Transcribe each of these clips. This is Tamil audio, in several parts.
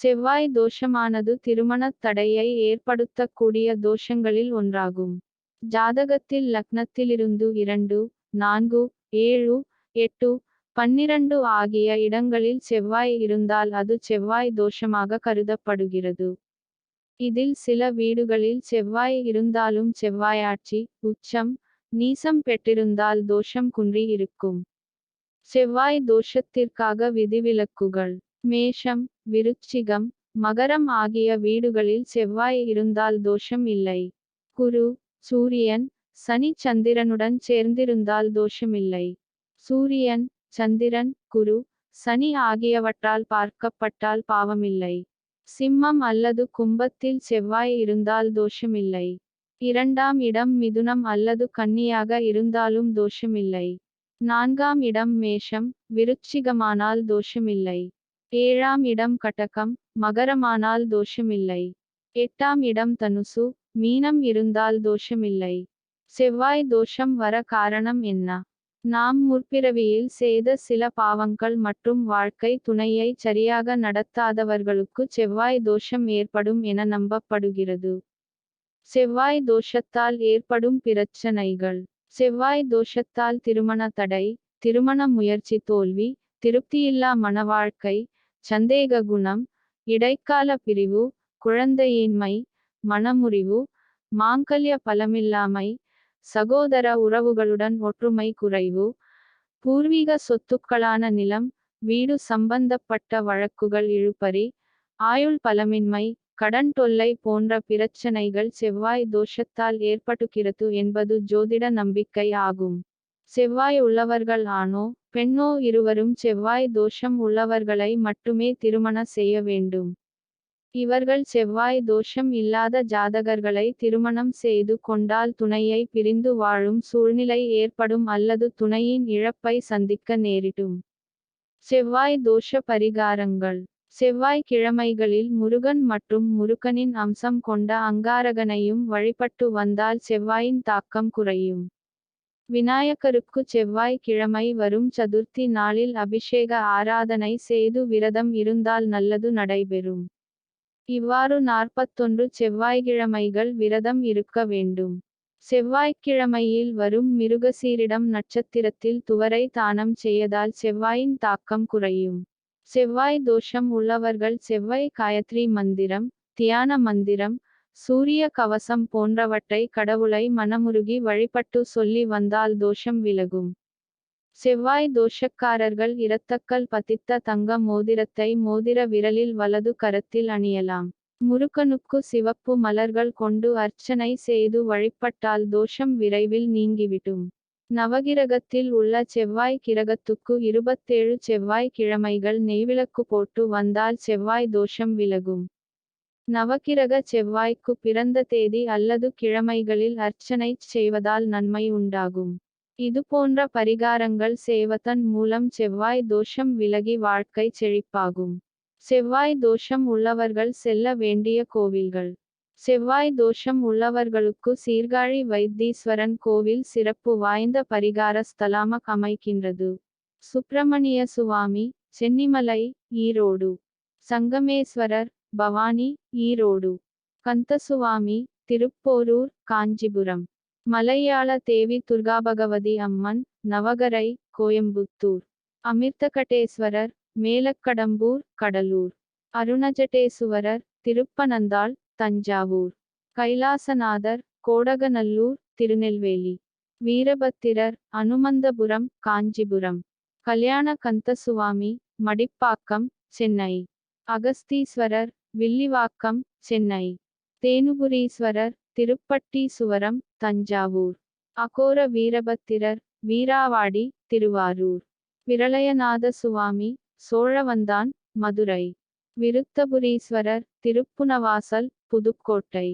செவ்வாய் தோஷமானது திருமணத் தடையை ஏற்படுத்தக்கூடிய தோஷங்களில் ஒன்றாகும். ஜாதகத்தில் லக்னத்திலிருந்து 2, 4, 7, 8, 12 ஆகிய இடங்களில் செவ்வாய் இருந்தால் அது செவ்வாய் தோஷமாக கருதப்படுகிறது. இதில் சில வீடுகளில் செவ்வாய் இருந்தாலும் செவ்வாயாட்சி, உச்சம், நீசம் பெற்றிருந்தால் தோஷம் குன்றி இருக்கும். செவ்வாய் தோஷத்திற்காக விதிவிலக்குகள். மேஷம், விருச்சிகம், மகரம் ஆகிய வீடுகளில் செவ்வாய் இருந்தால் தோஷம் இல்லை. குரு, சூரியன், சனி சந்திரனுடன் சேர்ந்திருந்தால் தோஷமில்லை. சூரியன், சந்திரன், குரு, சனி ஆகியவற்றால் பார்க்கப்பட்டால் பாவமில்லை. சிம்மம் அல்லது கும்பத்தில் செவ்வாய் இருந்தால் தோஷமில்லை. 2ஆம் இடம் மிதுனம் அல்லது கன்னியாக இருந்தாலும் தோஷமில்லை. 4ஆம் இடம் மேஷம், விருச்சிகமானால் தோஷமில்லை. 7ஆம் இடம் கடகம், மகரமானால் தோஷமில்லை. 8ஆம் இடம் தனுசு, மீனம் இருந்தால் தோஷமில்லை. செவ்வாய் தோஷம் வர காரணம் என்ன? நாம் முற்பிறவியில் செய்த சில பாவங்கள் மற்றும் வாழ்க்கை துணையை சரியாக நடத்தாதவர்களுக்கு செவ்வாய் தோஷம் ஏற்படும் என நம்பப்படுகிறது. செவ்வாய் தோஷத்தால் ஏற்படும் பிரச்சனைகள். செவ்வாய் தோஷத்தால் திருமண தடை, திருமண முயற்சி தோல்வி, திருப்தியில்லா மனவாழ்க்கை, சந்தேக குணம், இடைக்கால பிரிவு, குழந்தையின்மை, மனமுறிவு, மாங்கல்ய பலமில்லாமை, சகோதர உறவுகளுடன் ஒற்றுமை குறைவு, பூர்வீக சொத்துக்களான நிலம், வீடு சம்பந்தப்பட்ட வழக்குகள் இழுபறி, ஆயுள் பலமின்மை, கடன் தொல்லை போன்ற பிரச்சனைகள் செவ்வாய் தோஷத்தால் ஏற்படுகிறது என்பது ஜோதிட நம்பிக்கை ஆகும். செவ்வாய் உள்ளவர்கள் ஆணோ பெண்ணோ இருவரும் செவ்வாய் தோஷம் உள்ளவர்களை மட்டுமே திருமண செய்ய வேண்டும். இவர்கள் செவ்வாய் தோஷம் இல்லாத ஜாதகர்களை திருமணம் செய்து கொண்டால் துணையை பிரிந்து வாழும் சூழ்நிலை ஏற்படும் அல்லது துணையின் இழப்பை சந்திக்க நேரிடும். செவ்வாய் தோஷ பரிகாரங்கள். செவ்வாய் கிழமைகளில் முருகன் மற்றும் முருகனின் அம்சம் கொண்ட அங்காரகனையும் வழிபட்டு வந்தால் செவ்வாயின் தாக்கம் குறையும். விநாயகருக்கு செவ்வாய் கிழமை வரும் சதுர்த்தி நாளில் அபிஷேக ஆராதனை செய்து விரதம் இருந்தால் நல்லது நடைபெறும். இவ்வாறு 41 செவ்வாய்க்கிழமைகள் விரதம் இருக்க வேண்டும். செவ்வாய்க்கிழமையில் வரும் மிருகசீரிடம் நட்சத்திரத்தில் துவரை தானம் செய்யதால் செவ்வாயின் தாக்கம் குறையும். செவ்வாய் தோஷம் உள்ளவர்கள் செவ்வாய் காயத்ரி மந்திரம், தியான மந்திரம், சூரிய கவசம் போன்றவற்றை கடவுளை மனமுருகி வழிபட்டு சொல்லி வந்தால் தோஷம் விலகும். செவ்வாய் தோஷக்காரர்கள் இரத்தக்கல் பதித்த தங்க மோதிரத்தை மோதிர விரலில் வலது கரத்தில் அணியலாம். முருகனுக்கு சிவப்பு மலர்கள் கொண்டு அர்ச்சனை செய்து வழிபட்டால் தோஷம் விரைவில் நீங்கிவிடும். நவகிரகத்தில் உள்ள செவ்வாய் கிரகத்துக்கு 27 செவ்வாய் கிழமைகள் நெய்விளக்கு போட்டு வந்தால் செவ்வாய் தோஷம் விலகும். நவகிரக செவ்வாய்க்கு பிறந்த தேதி அல்லது கிழமைகளில் அர்ச்சனை செய்வதால் நன்மை உண்டாகும். இதுபோன்ற பரிகாரங்கள் செய்வதன் மூலம் செவ்வாய் தோஷம் விலகி வாழ்க்கை செழிப்பாகும். செவ்வாய் தோஷம் உள்ளவர்கள் செல்ல வேண்டிய கோவில்கள். செவ்வாய் தோஷம் உள்ளவர்களுக்கு சீர்காழி வைத்தீஸ்வரன் கோவில் சிறப்பு வாய்ந்த பரிகார ஸ்தலமாக அமைக்கின்றது. சுப்பிரமணிய சுவாமி, சென்னிமலை, ஈரோடு. சங்கமேஸ்வரர், பவானி, ஈரோடு. கந்தசுவாமி, திருப்போரூர், காஞ்சிபுரம். மலையாள தேவி துர்காபகவதி அம்மன், நவகரை, கோயம்புத்தூர். அமிர்தகடேஸ்வரர், மேலக்கடம்பூர், கடலூர். அருணஜடேசுவரர், திருப்பனந்தாள், தஞ்சாவூர். கைலாசநாதர், கோடகநல்லூர், திருநெல்வேலி. வீரபத்திரர், அனுமந்தபுரம், காஞ்சிபுரம். கல்யாண கந்தசுவாமி, மடிப்பாக்கம், சென்னை. அகஸ்தீஸ்வரர், வில்லிவாக்கம், சென்னை. தேனுபுரீஸ்வரர், திருப்பட்டீசுவரம், தஞ்சாவூர். அகோர வீரபத்திரர், வீராவாடி, திருவாரூர். விரலயநாத சுவாமி, சோழவந்தான், மதுரை. விருத்தபுரீஸ்வரர், திருப்புனவாசல், புதுக்கோட்டை.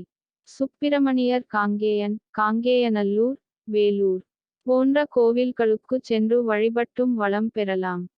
சுப்பிரமணியர் காங்கேயன், காங்கேயநல்லூர், வேலூர் போன்ற கோவில்களுக்கு சென்று வழிபட்டும் வளம் பெறலாம்.